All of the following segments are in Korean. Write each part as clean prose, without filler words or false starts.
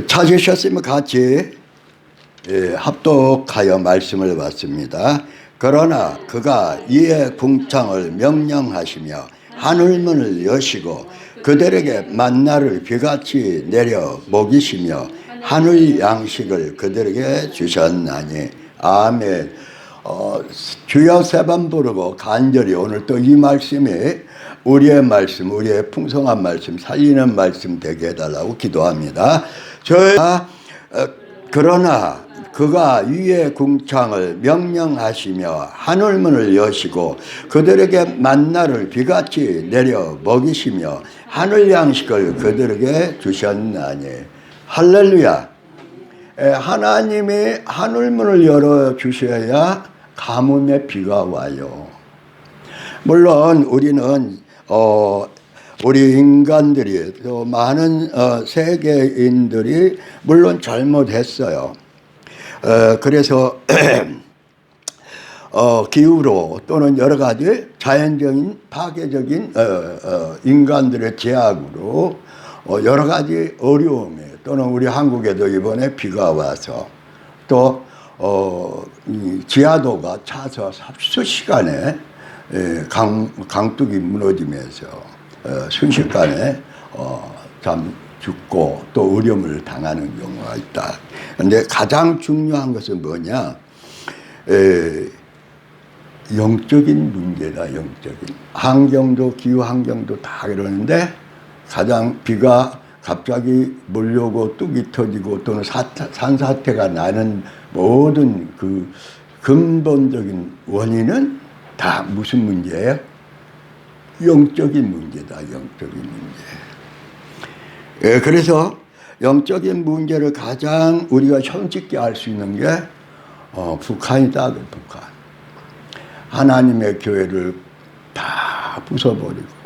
찾으셨으면 같이 합독하여 말씀을 받습니다. 그러나 그가 이에 궁창을 명령하시며 하늘문을 여시고 그들에게 만나를 비같이 내려 먹이시며 하늘 양식을 그들에게 주셨나니. 아멘. 주여 세 번 부르고 간절히 오늘 또 이 말씀이 우리의 말씀, 우리의 풍성한 말씀, 살리는 말씀 되게 해달라고 기도합니다. 그러나 그가 위의 궁창을 명령하시며 하늘문을 여시고 그들에게 만나를 비같이 내려 먹이시며 하늘 양식을 그들에게 주셨나니. 할렐루야. 하나님이 하늘문을 열어주셔야 가뭄의 비가 와요. 물론 우리는 우리 인간들이 또 많은 세계인들이 물론 잘못했어요. 그래서 기후로 또는 여러 가지 자연적인 파괴적인 인간들의 제약으로 여러 가지 어려움이, 또는 우리 한국에도 이번에 비가 와서 또 지하도가 차서 수시간에 강둑이 무너지면서 순식간에 참 죽고 또 어려움을 당하는 경우가 있다. 그런데 가장 중요한 것은 뭐냐? 영적인 문제다. 영적인 환경도, 기후 환경도 다 그러는데 가장 비가 갑자기 몰려오고 뚝이 터지고 또는 산사태가 나는 모든 그 근본적인 원인은 다 무슨 문제예요? 영적인 문제다. 영적인 문제. 그래서 영적인 문제를 가장 우리가 현직게 알 수 있는 게 북한이다. 북한. 하나님의 교회를 다 부숴버리고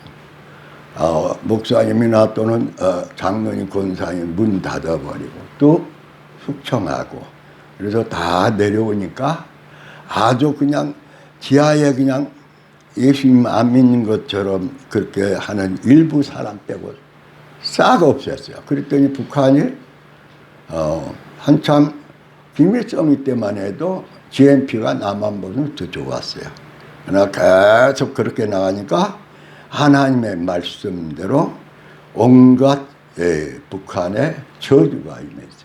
목사님이나 또는 장로님, 권사님 문 닫아버리고 또 숙청하고, 그래서 다 내려오니까 아주 그냥 지하에 그냥 예수님 안 믿는 것처럼 그렇게 하는 일부 사람 빼고 싹 없앴어요. 그랬더니 북한이 한참 김일성 때만 해도 GNP가 남한보다는 더 좋았어요. 그러나 계속 그렇게 나가니까 하나님의 말씀대로 온갖 북한의 저주가 임했어요.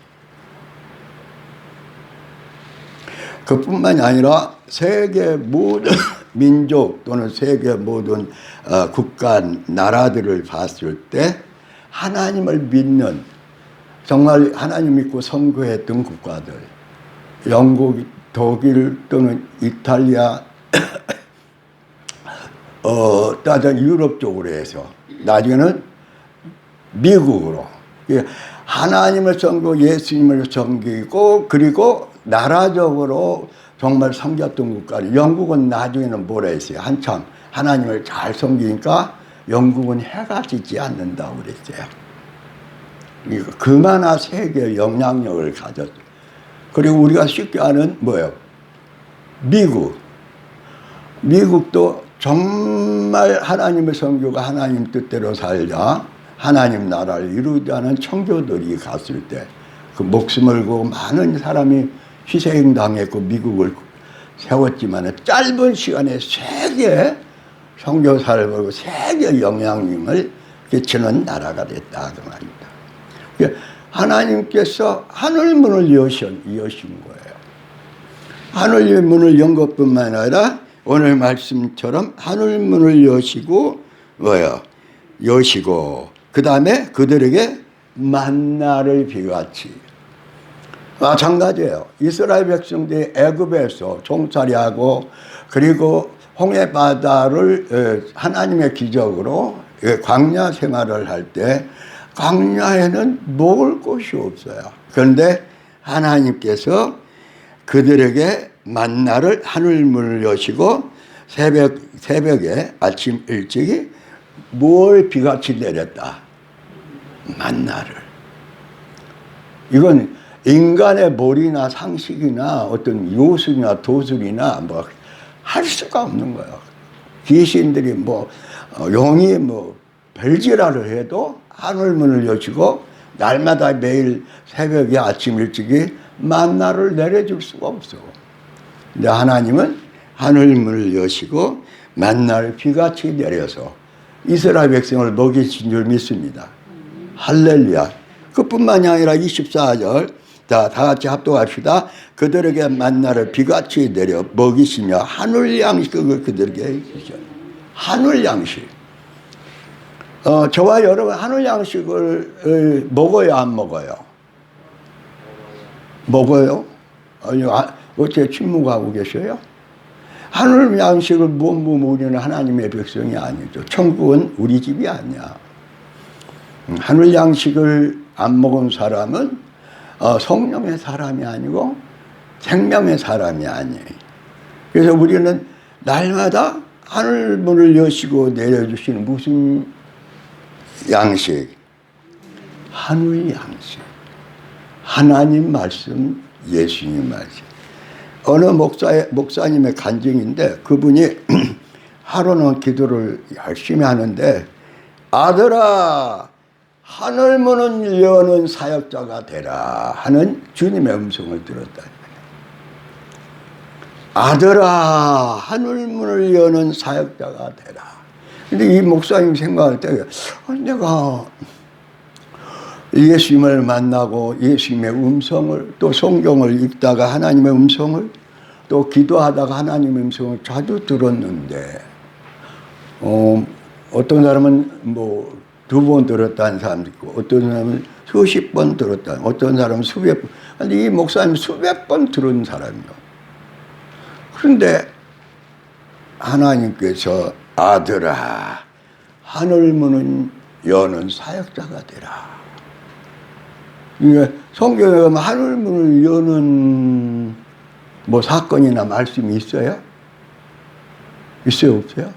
그뿐만이 아니라 세계 모든 민족 또는 세계 모든 국가, 나라들을 봤을 때 하나님을 믿는, 정말 하나님 믿고 선거했던 국가들, 영국, 독일 또는 이탈리아, 따져 유럽 쪽으로 해서 나중에는 미국으로 하나님을 섬기고 예수님을 섬기고, 그리고 나라적으로 정말 섬겼던 국가를, 영국은 나중에는 뭐라 했어요? 한참 하나님을 잘 섬기니까 영국은 해가 지지 않는다고 그랬어요. 그만한 세계의 영향력을 가졌죠. 그리고 우리가 쉽게 아는 뭐예요? 미국도 정말 하나님을 섬기고 하나님 뜻대로 살자, 하나님 나라를 이루자는 청교들이 갔을 때 그 목숨을 걸고 많은 사람이 희생당했고 미국을 세웠지만 짧은 시간에 세계 선교사를 벌고 세계 영향력을 끼치는 나라가 됐다 그 말입니다. 하나님께서 하늘문을 여신 거예요. 하늘문을 연 것뿐만 아니라 오늘 말씀처럼 하늘문을 여시고 여시고 그 다음에 그들에게 만나를 비같이. 마찬가지예요. 이스라엘 백성들이 애굽에서 종살이하고 그리고 홍해 바다를 하나님의 기적으로 광야 생활을 할 때 광야에는 먹을 것이 없어요. 그런데 하나님께서 그들에게 만나를 하늘문을 여시고 새벽에 아침 일찍이 뭘 비같이 내렸다. 만나를. 이건 인간의 머리나 상식이나 어떤 요술이나 도술이나 뭐 할 수가 없는 거예요. 귀신들이 용이 별지라를 해도 하늘문을 여시고 날마다 매일 새벽에 아침 일찍이 만나를 내려줄 수가 없어. 근데 하나님은 하늘문을 여시고 만나를 비같이 내려서 이스라엘 백성을 먹이신 줄 믿습니다. 할렐루야. 그뿐만이 아니라 24절, 자, 다 같이 합독합시다. 그들에게 만나를 비같이 내려 먹이시며 하늘 양식을 그들에게 주셔요. 하늘 양식. 저와 여러분 하늘 양식을 먹어요, 안 먹어요? 먹어요? 아니, 어떻게 침묵하고 계셔요? 하늘 양식을 못 먹으면 우리는 하나님의 백성이 아니죠. 천국은 우리 집이 아니야. 하늘 양식을 안 먹은 사람은 성령의 사람이 아니고 생명의 사람이 아니에요. 그래서 우리는 날마다 하늘문을 여시고 내려주시는 무슨 양식? 하늘 양식. 하나님 말씀, 예수님 말씀. 어느 목사님의 간증인데 그분이 하루는 기도를 열심히 하는데 아들아 하늘문을 여는 사역자가 되라 하는 주님의 음성을 들었다. 아들아 하늘문을 여는 사역자가 되라. 근데 이 목사님 생각할 때 내가 예수님을 만나고 예수님의 음성을 또 성경을 읽다가 하나님의 음성을 또 기도하다가 하나님의 음성을 자주 들었는데 어떤 사람은 뭐 2번 들었다는 사람도 있고 어떤 사람은 수십 번 들었다, 어떤 사람은 수백 번. 근데 이 목사님 수백 번 들은 사람이요. 그런데 하나님께서 아들아 하늘문은 여는 사역자가 되라. 그러니까 성경에 보면 하늘문을 여는 뭐 사건이나 말씀이 있어요? 있어요, 없어요?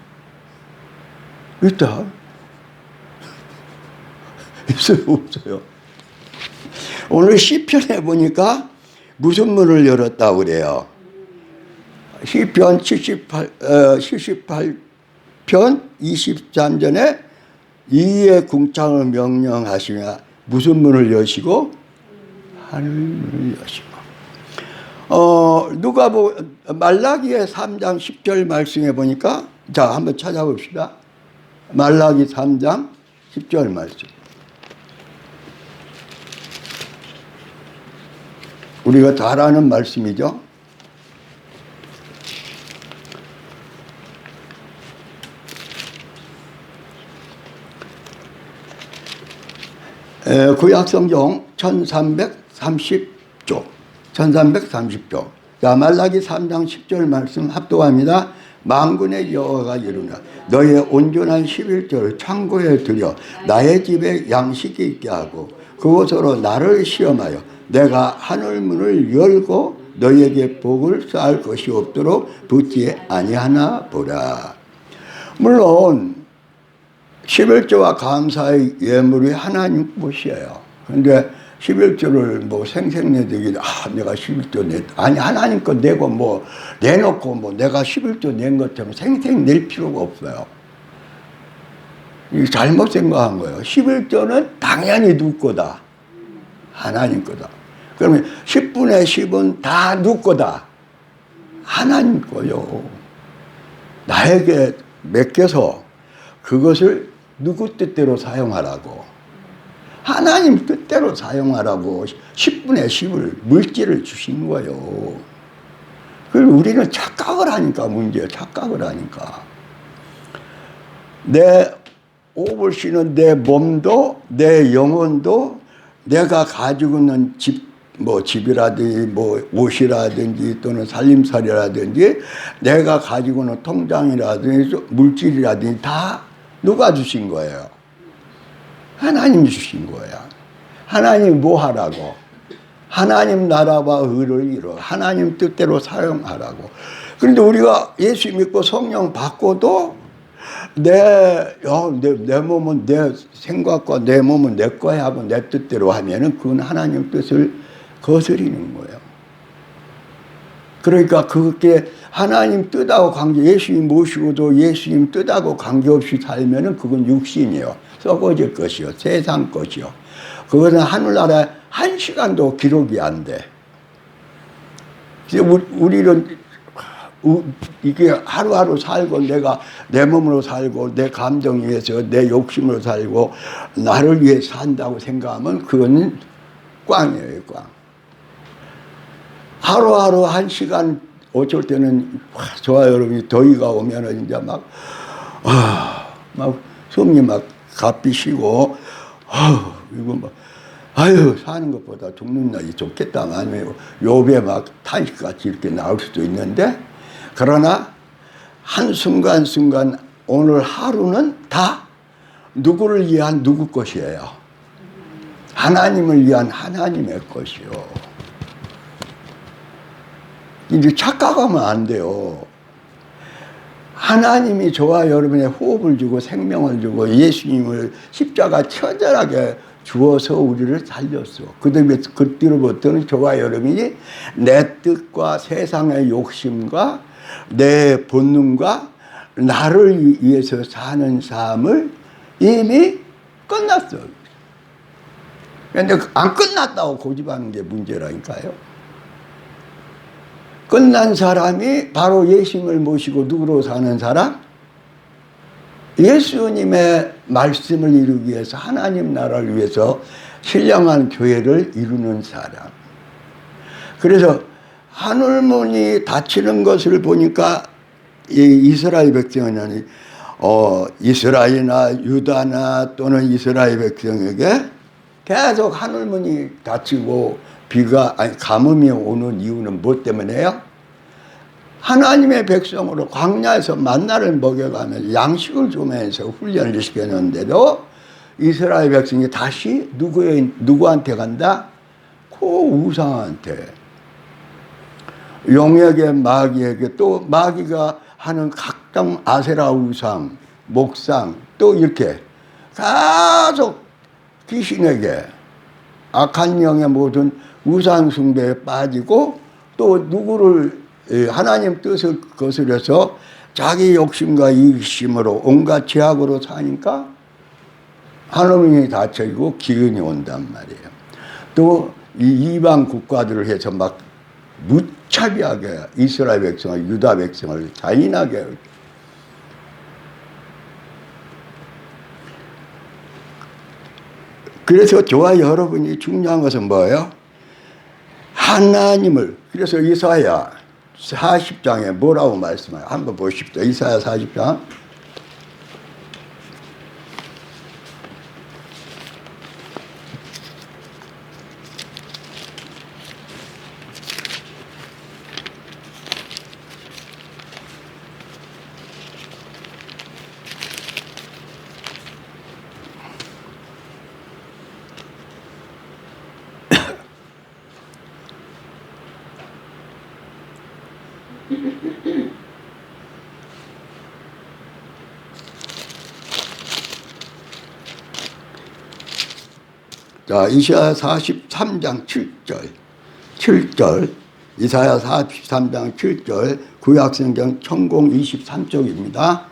있다. 있어요, 없어요? 오늘 시편에 보니까 무슨 문을 열었다고 그래요? 시편 78편 23절에 이의 궁창을 명령하시며 무슨 문을 여시고? 하늘문을 여시고. 말라기의 3장 10절 말씀에 보니까 자 한번 찾아봅시다. 말라기 3장 10절 말씀. 우리가 잘 아는 말씀이죠. 구약성경 1330조. 자, 말라기 3장 10절 말씀 합독합니다. 만군의 여호와가 이르노라 너의 온전한 11조를 창고에 들여 나의 집에 양식이 있게 하고 그곳으로 나를 시험하여 내가 하늘문을 열고 너에게 복을 쌓을 것이 없도록 붙지 아니하나 보라. 물론 11조와 감사의 예물이 하나님 것이에요. 그런데 11조를 뭐 생색내듯이 내가 11조 냈다. 아니 하나님 거 내고 뭐 내놓고 뭐 내가 11조 낸 것처럼 생색낼 필요가 없어요. 이게 잘못 생각한 거예요. 11조는 당연히 누구 거다? 하나님 거다. 그러면 10분의 10은 다 누구 거다? 하나님 거요. 나에게 맡겨서 그것을 누구 뜻대로 사용하라고? 하나님 뜻대로 사용하라고 10분의 10을 물질을 주신 거예요. 그리고 우리는 착각을 하니까 문제예요. 착각을 하니까. 내 오버시는 내 몸도 내 영혼도 내가 가지고 있는 집이라든지 뭐 옷이라든지 또는 살림살이라든지 내가 가지고 있는 통장이라든지 물질이라든지 다 누가 주신 거예요? 하나님이 주신 거야. 하나님 뭐 하라고? 하나님 나라와 의를 이루어 하나님 뜻대로 사용하라고. 그런데 우리가 예수 믿고 성령 받고도 내 몸은 내 생각과 내 몸은 내 거야 하고 내 뜻대로 하면은 그건 하나님 뜻을 거스리는 거예요. 그러니까 그게 하나님 뜻하고 관계, 예수님 모시고도 예수님 뜻하고 관계없이 살면은 그건 육신이요. 썩어질 것이요. 세상 것이요. 그것은 하늘나라에 1시간도 기록이 안 돼. 우리는 이게 하루하루 살고 내가 내 몸으로 살고 내 감정 위해서 내 욕심으로 살고 나를 위해 산다고 생각하면 그거는 꽝이에요, 꽝. 하루하루 1시간 어쩔 때는 저와 여러분이 더위가 오면은 이제 막 숨이 막 가삐시고 이거 막 아유 사는 것보다 죽는 날이 좋겠다 아니면 욥에 막 탄식같이 이렇게 나올 수도 있는데 그러나 한순간순간 오늘 하루는 다 누구를 위한 누구 것이에요? 하나님을 위한 하나님의 것이요. 이제 착각하면 안 돼요. 하나님이 저와 여러분의 호흡을 주고 생명을 주고 예수님을 십자가 처절하게 주어서 우리를 살렸어. 그때로부터는 저와 여러분이 내 뜻과 세상의 욕심과 내 본능과 나를 위해서 사는 삶을 이미 끝났어. 그런데 안 끝났다고 고집하는 게 문제라니까요. 끝난 사람이 바로 예수님을 모시고 누구로 사는 사람? 예수님의 말씀을 이루기 위해서 하나님 나라를 위해서 신령한 교회를 이루는 사람. 그래서 하늘문이 닫히는 것을 보니까 이스라엘 백성은 이스라엘이나 유다나 또는 이스라엘 백성에게 계속 하늘문이 닫히고 가뭄이 오는 이유는 무엇 때문에요? 하나님의 백성으로 광야에서 만나를 먹여가면서 양식을 주면서 훈련을 시켰는데도 이스라엘 백성이 다시 누구한테 간다? 그 우상한테. 용에게 마귀에게 또 마귀가 하는 각종 아세라 우상, 목상 또 이렇게 계속 귀신에게 악한 영의 모든 우상 숭배에 빠지고 또 누구를 하나님 뜻을 거스려서 자기 욕심과 이익심으로 온갖 죄악으로 사니까 하나님이 닫혀지고 기근이 온단 말이에요. 또 이 이방 국가들을 해서 막 무차별하게 이스라엘 백성을 유다 백성을 잔인하게 그래서 저와 여러분이 중요한 것은 뭐예요? 하나님을 그래서 이사야 40장에 뭐라고 말씀해요? 한번 보십시오. 이사야 40장 자, 이사야 43장 7절 이사야 43장 7절 구약성경 천공 23쪽입니다.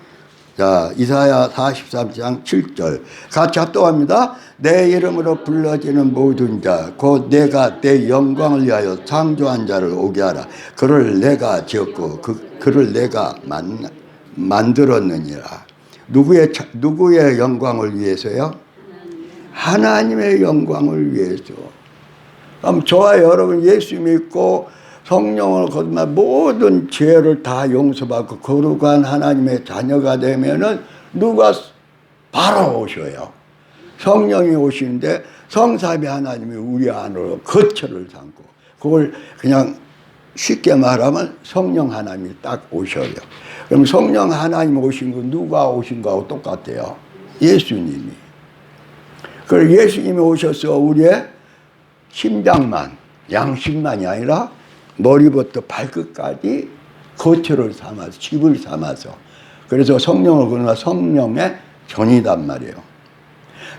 자, 이사야 43장 7절 같이 합독합니다. 내 이름으로 불러지는 모든 자 곧 내가 내 영광을 위하여 창조한 자를 오게 하라. 그를 내가 지었고 그를 내가 만들었느니라. 누구의 영광을 위해서요? 하나님의 영광을 위해서. 그럼 저와 여러분 예수 믿고 성령을 거듭나 모든 죄를 다 용서받고 거룩한 하나님의 자녀가 되면은 누가 바로 오셔요. 성령이 오시는데 성삼위 하나님이 우리 안으로 거처를 삼고 그걸 그냥 쉽게 말하면 성령 하나님이 딱 오셔요. 그럼 성령 하나님 오신 건 누가 오신 거하고 똑같아요. 예수님이. 그리고 예수님이 오셔서 우리의 심장만, 양심만이 아니라 머리부터 발끝까지 거처를 삼아서, 집을 삼아서. 그래서 성령을 그러나 성령의 전이단 말이에요.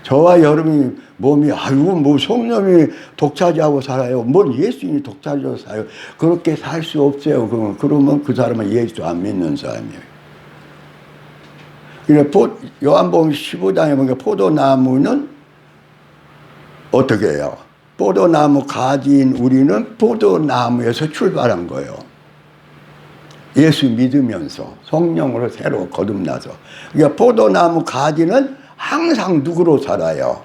저와 여러분이 몸이, 아이고, 뭐 성령이 독차지하고 살아요. 뭘 예수님이 독차지하고 살아요. 그렇게 살 수 없어요. 그러면 그 사람은 예수 안 믿는 사람이에요. 그래, 요한복음 15장에 보니까 포도나무는 어떻게 해요? 포도나무 가지인 우리는 포도나무에서 출발한 거예요. 예수 믿으면서 성령으로 새로 거듭나서. 그러니까 포도나무 가지는 항상 누구로 살아요?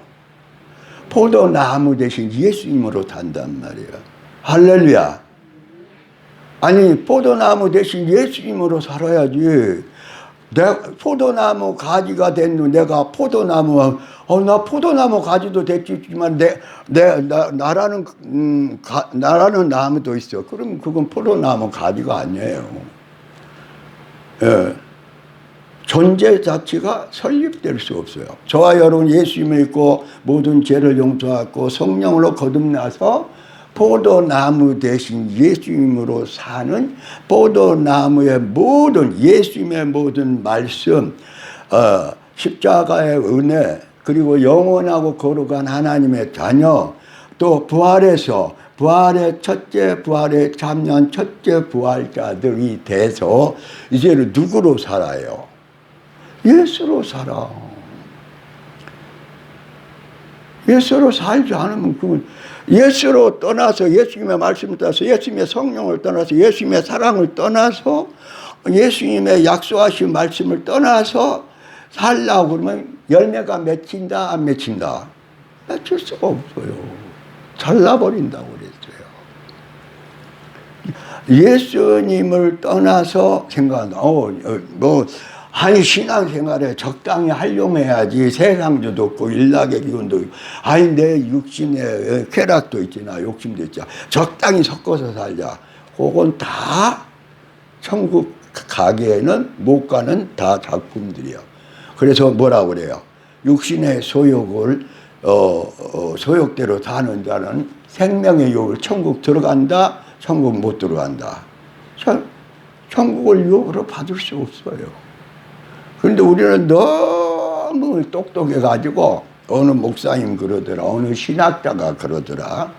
포도나무 대신 예수님으로 산단 말이에요. 할렐루야. 아니 포도나무 대신 예수님으로 살아야지. 내가 포도나무 가지가 됐는 내가 포도나무 나 포도나무 가지도 됐지만 나라는 나무도 있어. 그럼 그건 포도나무 가지가 아니에요. 예. 존재 자체가 설립될 수 없어요. 저와 여러분 예수님을 믿고 모든 죄를 용서하고 성령으로 거듭나서 포도나무 대신 예수님으로 사는 포도나무의 모든 예수님의 모든 말씀, 십자가의 은혜, 그리고 영원하고 거룩한 하나님의 자녀, 또 부활해서 부활의 첫째 부활에 참여한 첫째 부활자들이 돼서 이제는 누구로 살아요? 예수로 살아. 예수로 살지 않으면 그건 예수로 떠나서 예수님의 말씀을 떠나서 예수님의 성령을 떠나서 예수님의 사랑을 떠나서 예수님의 약속하신 말씀을 떠나서 살라고 그러면 열매가 맺힌다 안 맺힌다? 맺힐 수가 없어요. 잘라버린다고 그랬어요. 예수님을 떠나서 생각한다. 아니 신앙생활에 적당히 활용해야지. 세상도 없고 일락의 기운도 있고 아니 내 육신에 쾌락도 있잖아. 욕심도 있잖아. 적당히 섞어서 살자. 그건 다 천국 가기에는 못 가는 다 작품들이야. 그래서 뭐라고 그래요? 육신의 소욕을 소욕대로 사는 자는 생명의 욕을 천국 들어간다, 천국 못 들어간다. 천국을 유혹으로 받을 수 없어요. 그런데 우리는 너무 똑똑해가지고 어느 목사님 그러더라, 어느 신학자가 그러더라.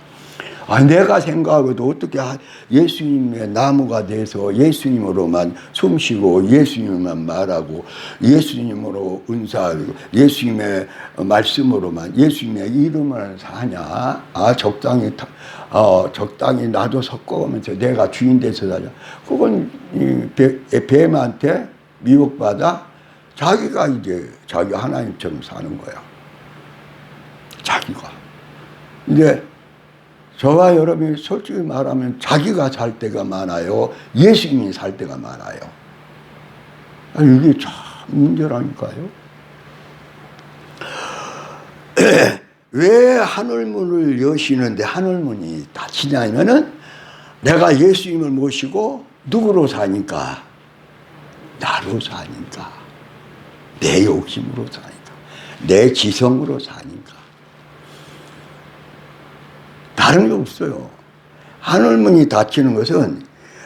내가 생각해도 어떻게 예수님의 나무가 돼서 예수님으로만 숨쉬고 예수님만 말하고 예수님으로 은사하고 예수님의 말씀으로만 예수님의 이름을 사냐? 적당히 나도 섞어가면서 내가 주인 돼서 살자. 그건 뱀한테 미혹받아 자기가 이제 자기 하나님처럼 사는 거야. 자기가. 근데 저와 여러분이 솔직히 말하면 자기가 살 때가 많아요? 예수님이 살 때가 많아요? 이게 참 문제라니까요. 왜 하늘문을 여시는데 하늘문이 닫히냐면은 내가 예수님을 모시고 누구로 사니까? 나로 사니까. 내 욕심으로 사니까. 내 지성으로 사니까. 다른 게 없어요. 하늘문이 닫히는 것은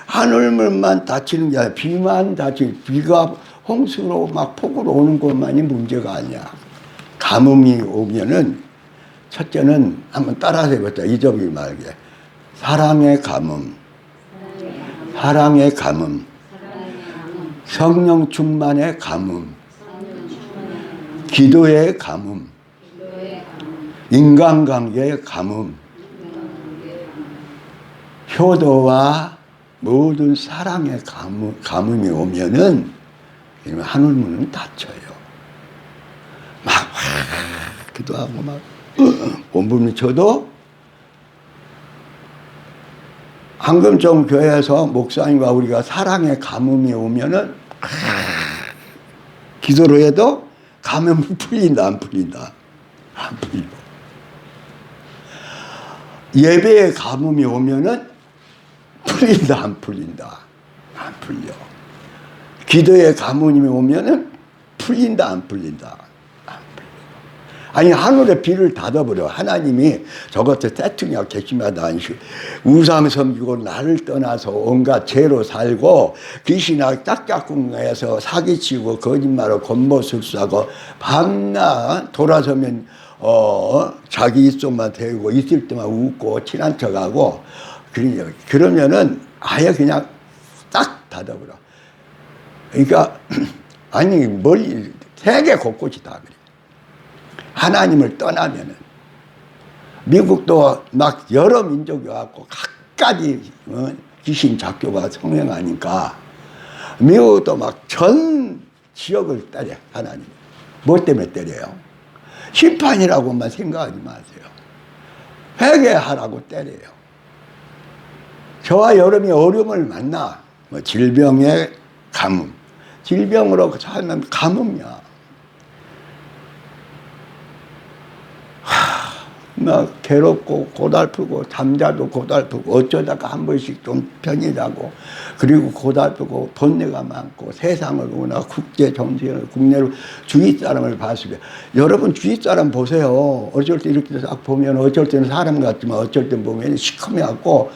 하늘문만 닫히는 게 아니라 비만 닫히는, 비가 홍수로 막 폭우로 오는 것만이 문제가 아니야. 가뭄이 오면은 첫째는 한번 따라서 해보자. 잊어버리지 말게. 사랑의 가뭄, 사랑의 가뭄, 성령 충만의 가뭄, 기도의 가뭄, 인간관계의 가뭄, 효도와 모든 사랑의 가뭄이 오면은 하늘문은 닫혀요. 막 기도하고 막 본분을 쳐도 황금종 교회에서 목사님과 우리가 사랑의 가뭄이 오면은 기도를 해도 가뭄이 풀린다 안 풀린다? 안 풀려. 예배의 가뭄이 오면은 풀린다 안 풀린다? 안 풀려. 기도의 가뭄이 오면은 풀린다 안 풀린다? 안 풀려. 아니 하늘의 비를 닫아버려. 하나님이 저것도 세팅이야 객심하다 아니시 우상 섬기고 나를 떠나서 온갖 죄로 살고 귀신하고 짝짝꿍해서 사기치고 거짓말하고 겉모술수하고 밤낮 돌아서면 자기 입속만 대고 있을 때만 웃고 친한 척하고 그러면은 아예 그냥 딱 닫아버려. 그러니까 아니 세계 곳곳이 다 그래. 하나님을 떠나면은 미국도 막 여러 민족이 와갖고 각가지 귀신 작교가 성행하니까 미국도 막 전 지역을 때려, 하나님. 뭐 때문에 때려요? 심판이라고만 생각하지 마세요. 회개하라고 때려요. 저와 여러분이 어려움을 만나, 뭐 질병의 가뭄, 질병으로 살면 가뭄이야. 막 괴롭고 고달프고 잠자도 고달프고 어쩌다가 한 번씩 좀 편히 자고 그리고 고달프고 번뇌가 많고 세상을 오나 국제 정세를 국내로 주위 사람을 봤으면 여러분 주위 사람 보세요. 어쩔 때 이렇게 딱 보면 어쩔 때는 사람 같지만 어쩔 때 보면 시커매갖고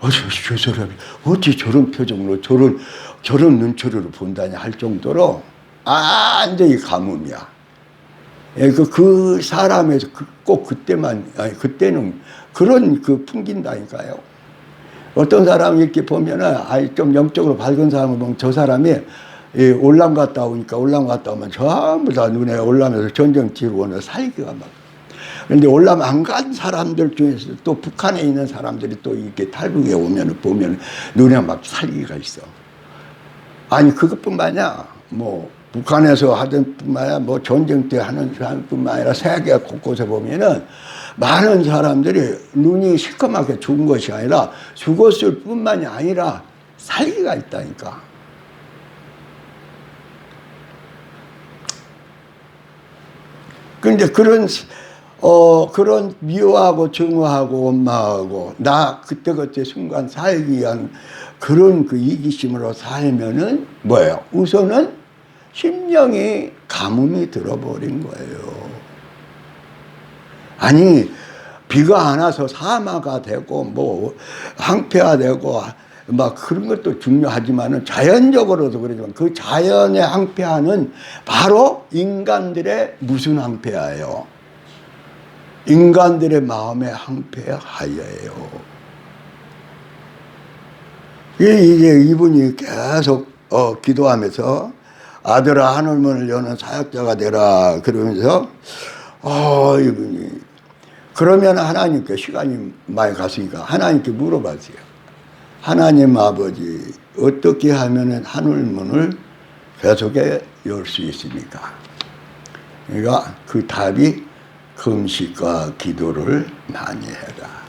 저 사람이 어찌 저런 표정으로 저런 눈초리로 본다냐 할 정도로 완전히 가뭄이야. 예, 그 사람에서 꼭 그때만, 아니, 그때는 그런 풍긴다니까요. 어떤 사람이 이렇게 보면은, 좀 영적으로 밝은 사람을 보면 저 사람이 올람 갔다 오면 전부 다 눈에 올라면서 전쟁 치르고 오는 살기가 막. 그런데 올람 안 간 사람들 중에서 또 북한에 있는 사람들이 또 이렇게 탈북에 보면 눈에 막 살기가 있어. 아니, 그것뿐만 아니야. 뭐, 북한에서 하던 뿐만 아니라 뭐 전쟁 때 하는 사람뿐만 아니라 세계 곳곳에 보면은 많은 사람들이 눈이 시커멓게 죽은 것이 아니라 죽었을 뿐만이 아니라 살기가 있다니까. 그런데 그런 미워하고 증오하고 원망하고 나 그때그때 순간 살기 위한 그런 이기심으로 살면은 뭐예요? 우선은 심령이 가뭄이 들어버린 거예요. 아니 비가 안 와서 사마가 되고 뭐 항폐화되고 막 그런 것도 중요하지만은 자연적으로도 그러지만 그 자연의 항폐화는 바로 인간들의 무슨 항폐화예요? 인간들의 마음의 항폐하여예요. 이제 이분이 계속 기도하면서 아들아 하늘문을 여는 사역자가 되라 그러면서 이분이 그러면 하나님께 시간이 많이 갔으니까 하나님께 물어봤어요. 하나님 아버지 어떻게 하면 하늘문을 계속해 열 수 있습니까? 그러니까 그 답이 금식과 기도를 많이 해라.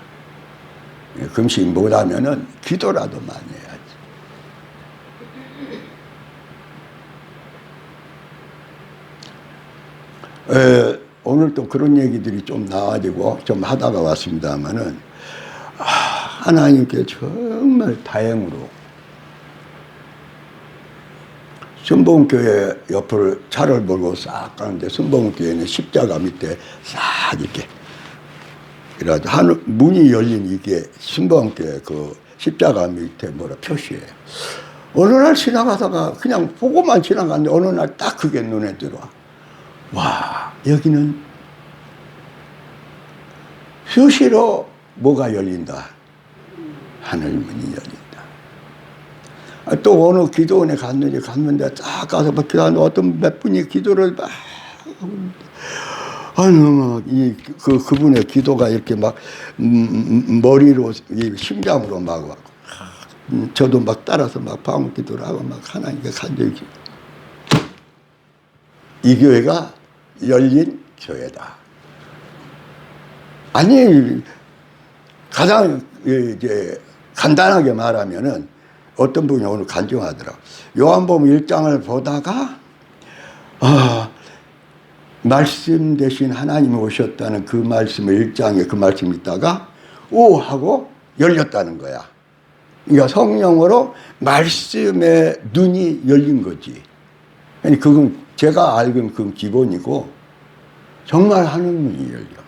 금식 못하면은 기도라도 많이 해야지. 오늘 또 그런 얘기들이 좀 나와지고 좀 하다가 왔습니다만은 하나님께 정말 다행으로 순복음교회 옆을 차를 몰고 싹 가는데 순복음교회는 십자가 밑에 싹 이렇게 그래가지고 문이 열린 이게 순복음교회 그 십자가 밑에 뭐라 표시예요. 어느 날 지나가다가 그냥 보고만 지나갔는데 어느 날 딱 그게 눈에 들어와. 와, 여기는 수시로 뭐가 열린다. 하늘문이 열린다. 또 어느 기도원에 갔는데 딱 가서 막 기도하는데 어떤 몇 분이 기도를 막 그분의 기도가 이렇게 막 머리로 심장으로 막 저도 막 따라서 막 방언 기도를 하고 막 하나님께 간절히 이 교회가 열린 교회다. 아니 가장 이제 간단하게 말하면은 어떤 분이 오늘 간증하더라고. 요한복음 1장을 보다가 말씀 대신 하나님이 오셨다는 그 말씀을 1장에 그 말씀이 있다가 오 하고 열렸다는 거야. 그러니까 성령으로 말씀의 눈이 열린 거지. 아니 그건 제가 알기로는 그건 기본이고 정말 하늘문이 열려.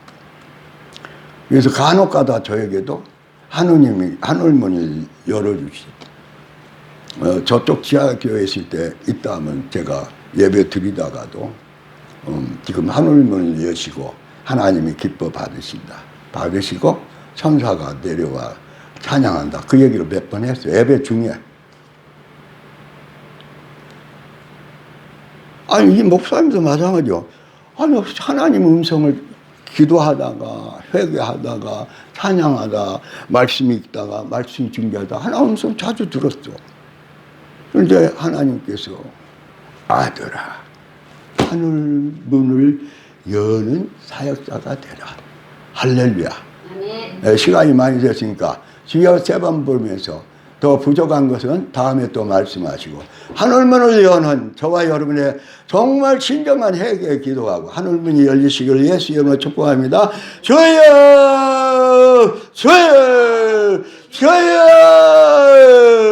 그래서 간혹가다 저에게도 하느님이 하늘문을 열어주시죠. 저쪽 지하교회에 있을 때 있다 하면 제가 예배 드리다가도 지금 하늘문을 여시고 하나님이 기뻐 받으시고 천사가 내려와 찬양한다. 그 얘기를 몇 번 했어요. 예배 중에. 아니 이 목사님도 마찬가지요. 아니 하나님 음성을 기도하다가 회개하다가 찬양하다 말씀 읽다가 말씀 준비하다 하나님 음성 자주 들었어. 그런데 하나님께서 아들아 하늘 문을 여는 사역자가 되라. 할렐루야. 네, 시간이 많이 됐으니까 주여 세 번 부르면서 더 부족한 것은 다음에 또 말씀하시고 하늘문을 여는 저와 여러분의 정말 진정한 회개에 기도하고 하늘문이 열리시기를 예수 이름으로 축복합니다. 주여 주여 주여